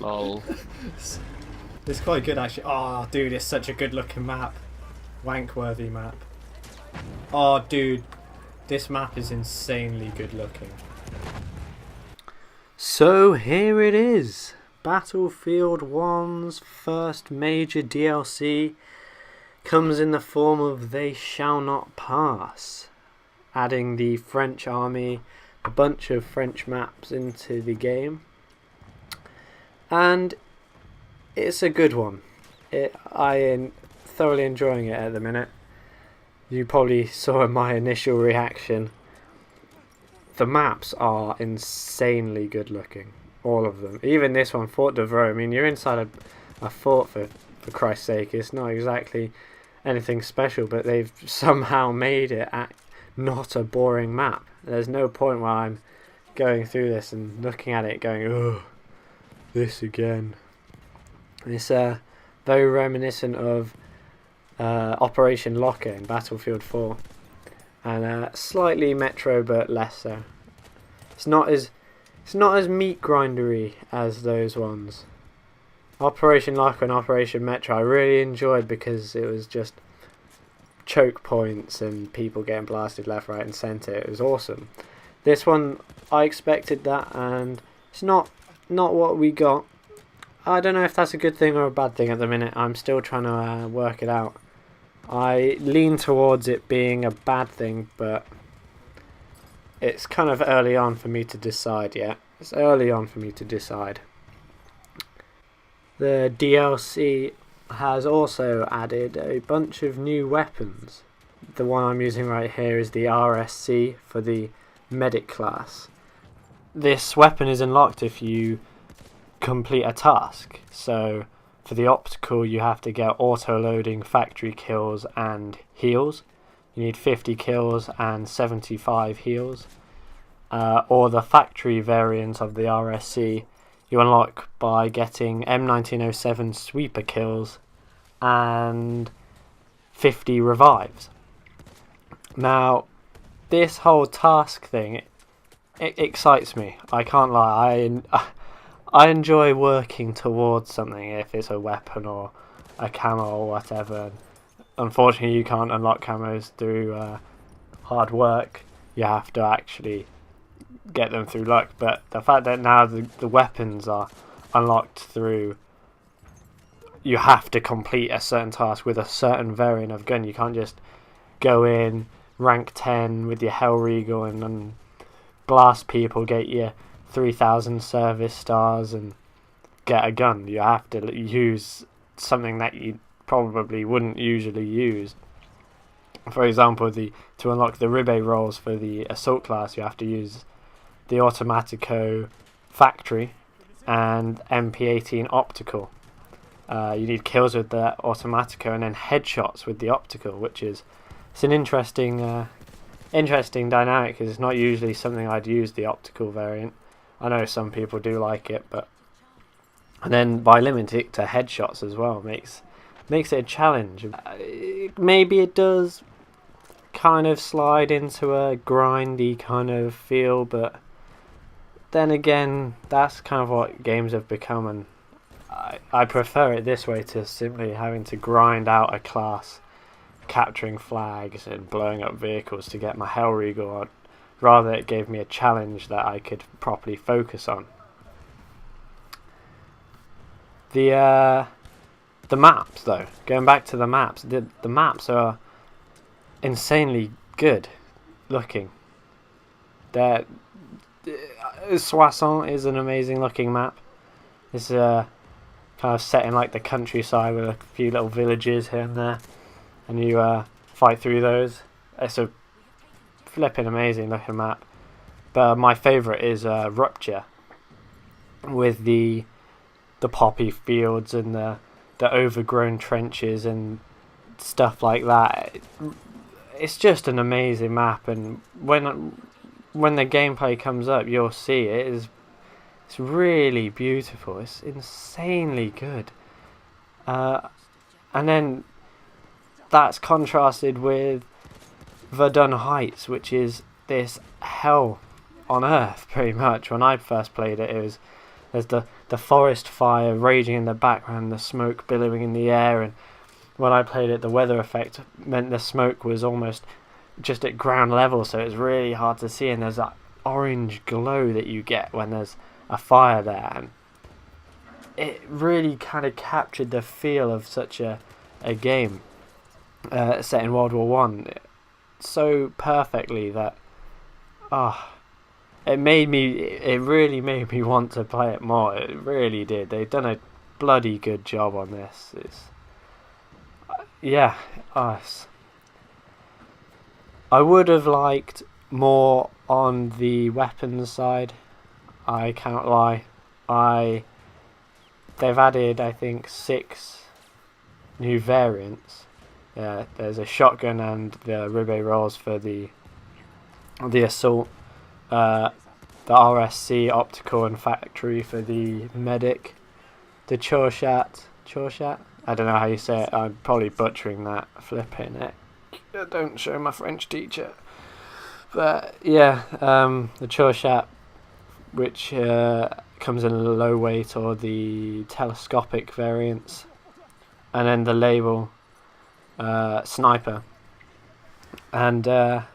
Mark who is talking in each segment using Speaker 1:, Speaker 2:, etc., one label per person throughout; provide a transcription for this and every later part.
Speaker 1: Lol.
Speaker 2: It's quite good actually. Oh, dude, it's such a good looking map. Wankworthy map. Oh, dude, this map is insanely good looking. So here it is. Battlefield 1's first major DLC comes in the form of They Shall Not Pass, adding the French army, a bunch of French maps into the game, and it's a good one. I am thoroughly enjoying it at the minute. You probably saw in my initial reaction. The maps are insanely good looking, all of them. Even this one, Fort de Vaux. I mean, you're inside a fort for Christ's sake. It's not exactly anything special, but they've somehow made it not a boring map. There's no point where I'm going through this and looking at it going, oh, this again. It's very reminiscent of Operation Locker in Battlefield 4, and slightly Metro, but less so. It's not as meat grindery as those ones. Operation Locker and Operation Metro I really enjoyed because it was just choke points and people getting blasted left, right, and centre. It was awesome. This one, I expected that, and it's not what we got. I don't know if that's a good thing or a bad thing at the minute. I'm still trying to work it out. I lean towards it being a bad thing, but it's kind of early on for me to decide yet. It's early on for me to decide. The DLC has also added a bunch of new weapons. The one I'm using right here is the RSC for the medic class. This weapon is unlocked if you complete a task. So for the optical you have to get auto-loading factory kills and heals. You need 50 kills and 75 heals. Or the factory variant of the RSC you unlock by getting M1907 sweeper kills and 50 revives. Now this whole task thing, it excites me. I can't lie. I enjoy working towards something, if it's a weapon or a camo or whatever. Unfortunately, you can't unlock camos through hard work. You have to actually get them through luck. But the fact that now the weapons are unlocked through, you have to complete a certain task with a certain variant of gun. You can't just go in rank 10 with your Hellriegel and blast people, get your 3,000 service stars and get a gun. You have to use something that you probably wouldn't usually use. For example, to unlock the Ribbe rolls for the assault class, you have to use the Automatico factory and MP18 optical. You need kills with the Automatico and then headshots with the optical, which is an interesting dynamic, because it's not usually something I'd use, the optical variant. I know some people do like it, but and then by limiting it to headshots as well makes it a challenge. Maybe it does kind of slide into a grindy kind of feel, but then again, that's kind of what games have become, and I prefer it this way to simply having to grind out a class, capturing flags and blowing up vehicles to get my Hellriegel on. Rather, it gave me a challenge that I could properly focus on. The maps, though, going back to the maps, the maps are insanely good looking. Soissons is an amazing looking map. It's kind of set in like the countryside with a few little villages here and there, and you fight through those. It's a flipping amazing looking map. But my favourite is Rupture, with the poppy fields and the overgrown trenches and stuff like that. It's just an amazing map, and when the gameplay comes up, you'll see it's really beautiful. It's insanely good. And then that's contrasted with Verdun Heights, which is this hell on earth pretty much. When I first played it, there's the forest fire raging in the background, the smoke billowing in the air, and when I played it, the weather effect meant the smoke was almost just at ground level, so it's really hard to see, and there's that orange glow that you get when there's a fire there, and it really kind of captured the feel of such a game set in World War One so perfectly that it really made me want to play it more. It really did. They've done a bloody good job on this. I would have liked more on the weapons side. I can't lie. They've added, I think, 6 new variants. There's a shotgun and the ribeye rolls for the assault. The RSC optical and factory for the medic. The Chorshat. I don't know how you say it. I'm probably butchering that. Flipping it. Don't show my French teacher. But yeah, the Chorshat, which comes in a low weight, or the telescopic variants, and then the label sniper. And I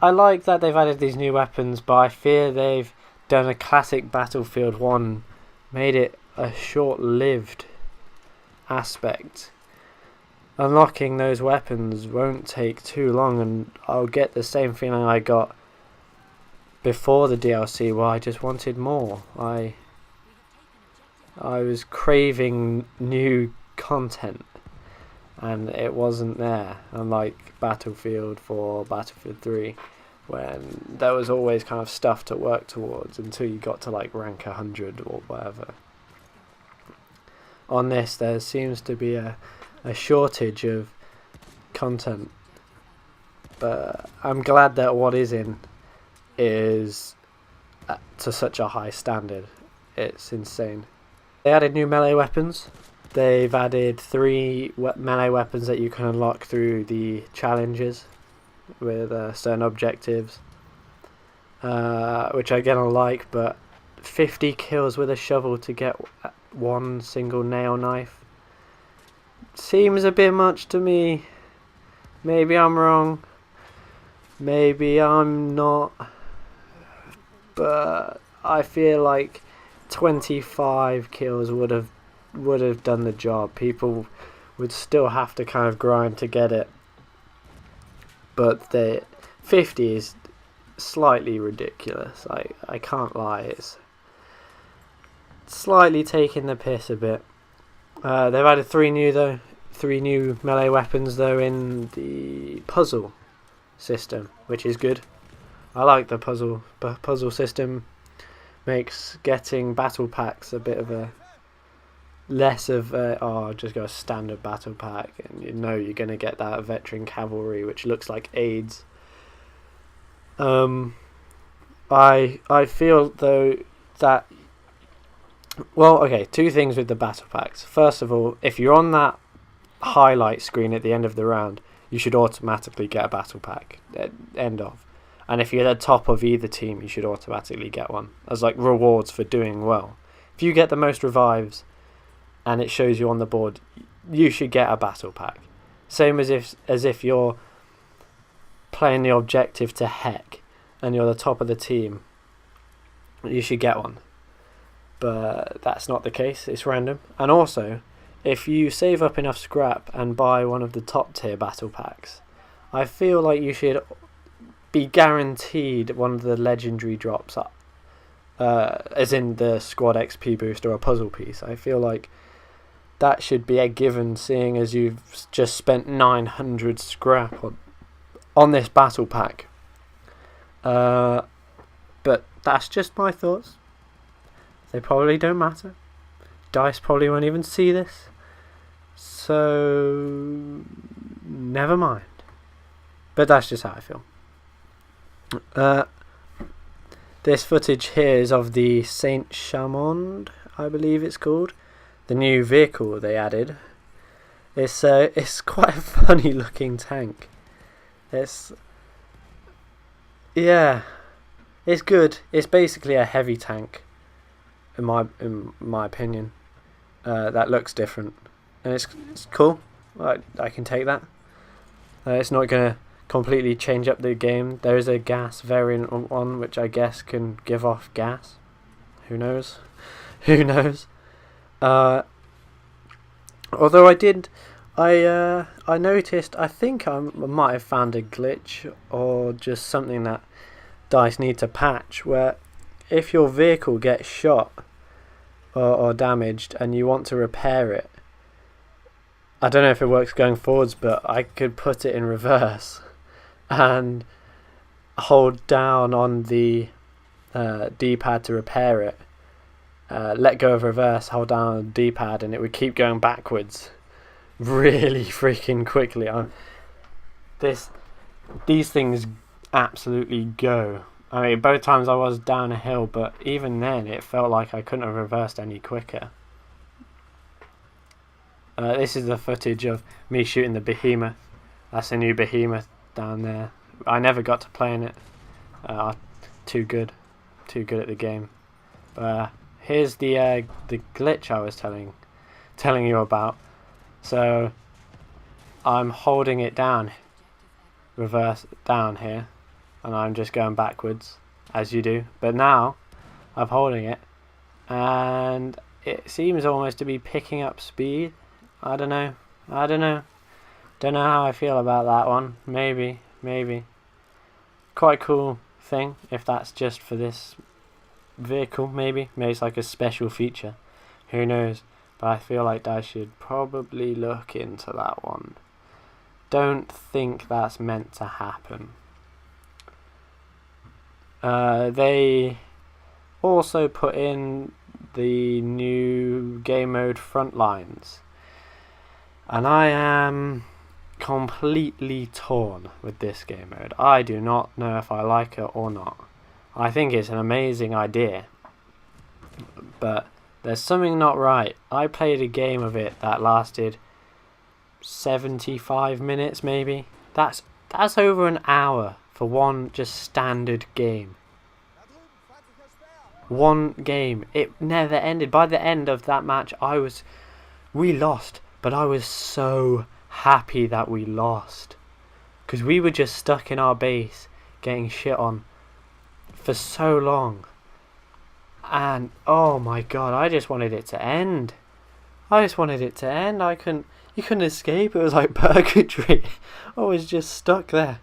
Speaker 2: like that they've added these new weapons, but I fear they've done a classic Battlefield 1, made it a short-lived aspect. Unlocking those weapons won't take too long, and I'll get the same feeling I got before the DLC, where I just wanted more. I was craving new content, and it wasn't there, unlike Battlefield 4, Battlefield 3, when there was always kind of stuff to work towards until you got to like rank 100 or whatever. On this, there seems to be a shortage of content, but I'm glad that what is in is to such a high standard. It's insane. They added new melee weapons. They've added 3 melee weapons that you can unlock through the challenges with certain objectives, which again I like, but 50 kills with a shovel to get one single nail knife seems a bit much to me. Maybe I'm wrong, maybe I'm not, but I feel like 25 kills would have done the job. People would still have to kind of grind to get it, but the 50 is slightly ridiculous. I can't lie, it's slightly taking the piss a bit. They've added 3 new melee weapons though in the puzzle system, which is good. I like the puzzle system. Makes getting battle packs a bit of a less of just go a standard battle pack, and you know you're gonna get that veteran cavalry, which looks like AIDS. I feel though that, well, okay, 2 things with the battle packs. First of all, if you're on that highlight screen at the end of the round, you should automatically get a battle pack at end of. And if you're at the top of either team, you should automatically get one as like rewards for doing well. If you get the most revives and it shows you on the board, you should get a battle pack. Same as if you're playing the objective to heck and you're the top of the team, you should get one. But that's not the case, it's random. And also, if you save up enough scrap and buy one of the top tier battle packs, I feel like you should be guaranteed one of the legendary drops, as in the squad XP boost or a puzzle piece. I feel like that should be a given, seeing as you've just spent 900 scrap on this battle pack. But that's just my thoughts. They probably don't matter. DICE probably won't even see this, so never mind. But that's just how I feel. This footage here is of the Saint Chamond, I believe it's called, the new vehicle they added. It's quite a funny looking tank. It's good. It's basically a heavy tank, in my opinion. That looks different, and it's cool. I can take that. It's not gonna completely change up the game. There is a gas variant one which I guess can give off gas. Who knows? Who knows? Although I noticed, I think I might have found a glitch or just something that DICE need to patch, where if your vehicle gets shot or damaged and you want to repair it, I don't know if it works going forwards, but I could put it in reverse and hold down on the D-pad to repair it, let go of reverse, hold down on the D-pad, and it would keep going backwards really freaking quickly. These things absolutely go. I mean, both times I was down a hill, but even then it felt like I couldn't have reversed any quicker. This is the footage of me shooting the behemoth. That's a new behemoth down there. I never got to play in it. Too good at the game. Here's the glitch I was telling you about. So I'm holding it down, reverse down here, and I'm just going backwards as you do. But now I'm holding it, and it seems almost to be picking up speed. I don't know. Don't know how I feel about that one. Maybe. Quite a cool thing if that's just for this vehicle. Maybe it's like a special feature. Who knows? But I feel like I should probably look into that one. Don't think that's meant to happen. They also put in the new game mode Frontlines, and I am completely torn with this game mode. I do not know if I like it or not. I think it's an amazing idea, but there's something not right. I played a game of it that lasted 75 minutes maybe. That's over an hour for one just standard game. One game. It never ended. By the end of that match we lost, but I was so happy that we lost, because we were just stuck in our base getting shit on for so long, and oh my god, I just wanted it to end. You couldn't escape. It was like purgatory. I was just stuck there.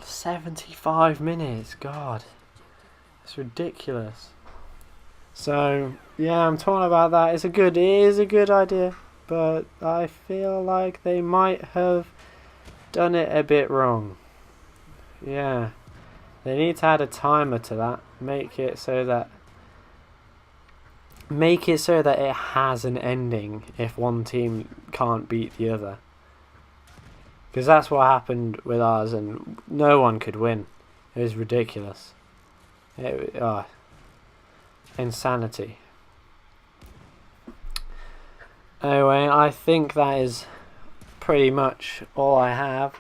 Speaker 2: 75 minutes, god, it's ridiculous. So yeah, I'm torn about that. It is a good idea, but I feel like they might have done it a bit wrong. Yeah, they need to add a timer to that. Make it so that it has an ending if one team can't beat the other. Because that's what happened with ours, and no one could win. It was ridiculous. Insanity. Anyway, I think that is pretty much all I have.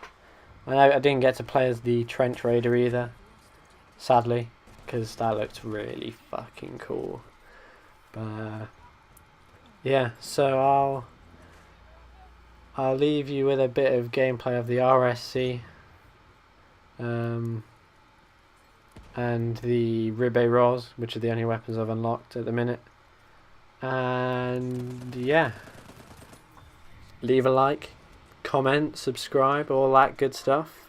Speaker 2: I didn't get to play as the Trench Raider either, sadly, because that looked really fucking cool. But yeah, so I'll leave you with a bit of gameplay of the RSC and the Ribbe Ros, which are the only weapons I've unlocked at the minute. And yeah, leave a like, comment, subscribe, all that good stuff,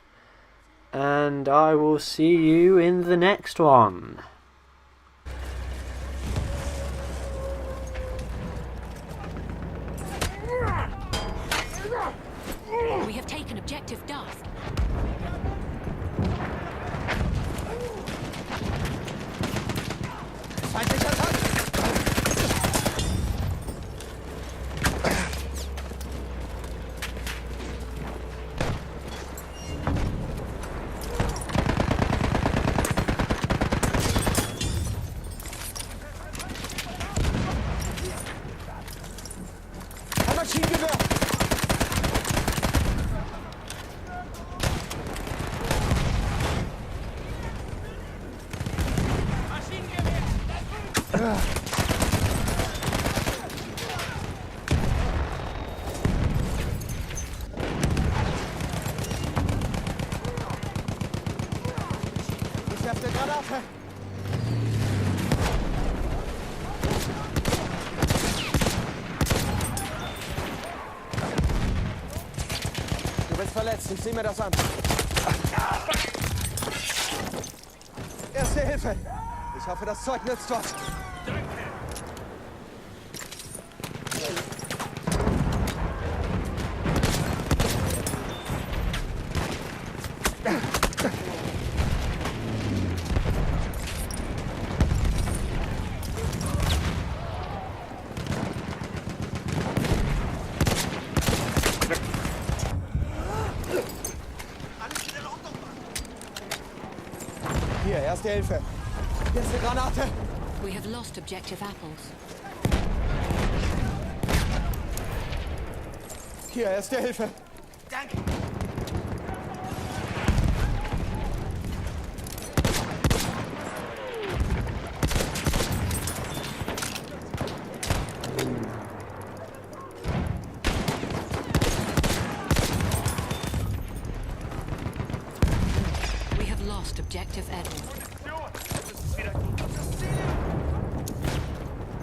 Speaker 2: and I will see you in the next one.
Speaker 1: We have taken objective Duff.
Speaker 3: Ich werfe eine Granate. Du bist verletzt, ich sehe mir das an. Erste Hilfe. Ich hoffe, das Zeug nützt was. Hier, erste Hilfe. Erste Granate.
Speaker 1: We have lost objective apples.
Speaker 3: Hier, erste Hilfe.
Speaker 4: Danke.
Speaker 1: We have lost objective Edward.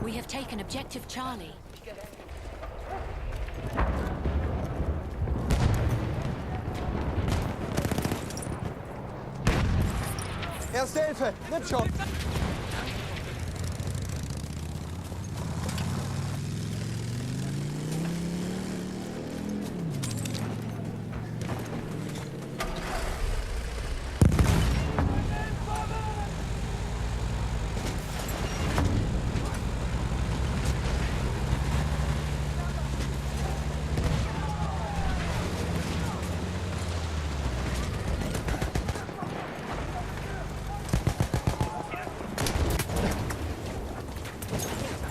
Speaker 1: We have taken objective Charlie.
Speaker 3: Erste Hilfe. Nimm schon.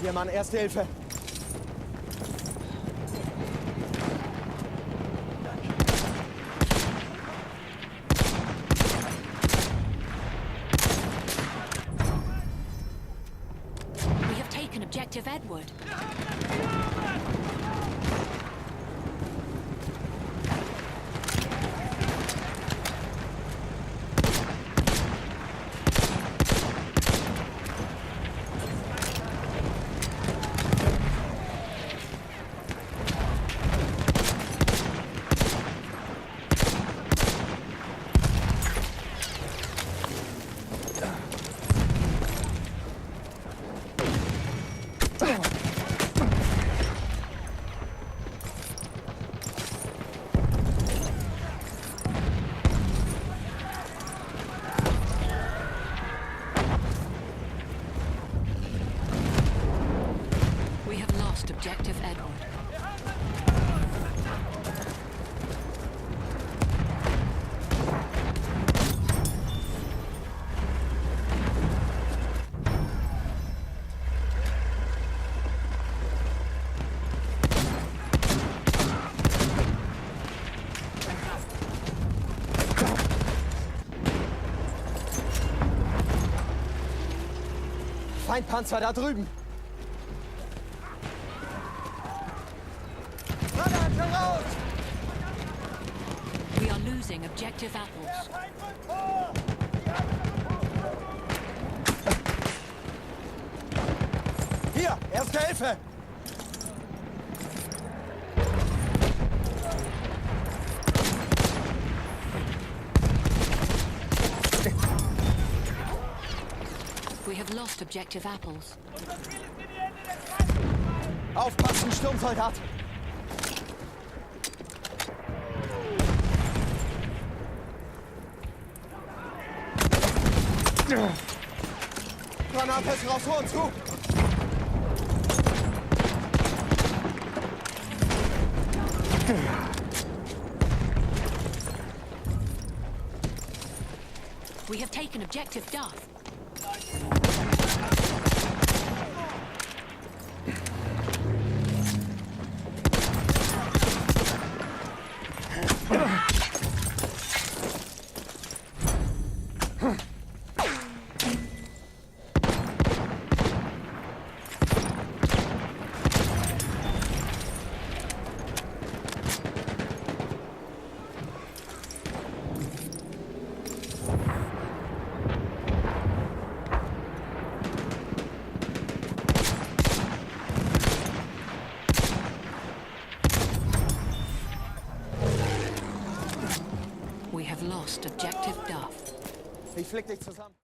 Speaker 3: Hier, Mann, erste Hilfe.
Speaker 1: We have taken objective Edward. We have lost objective Edward.
Speaker 3: Feindpanzer da drüben. Granate raus!
Speaker 1: We are losing objective apples.
Speaker 3: Hier, erste Hilfe!
Speaker 1: We have lost objective apples.
Speaker 3: Aufpassen, Sturmsoldat! Granate ist raus, vor uns zu!
Speaker 1: We have taken objective Duff. have lost objective Duff.
Speaker 3: Ich flick dich zusammen.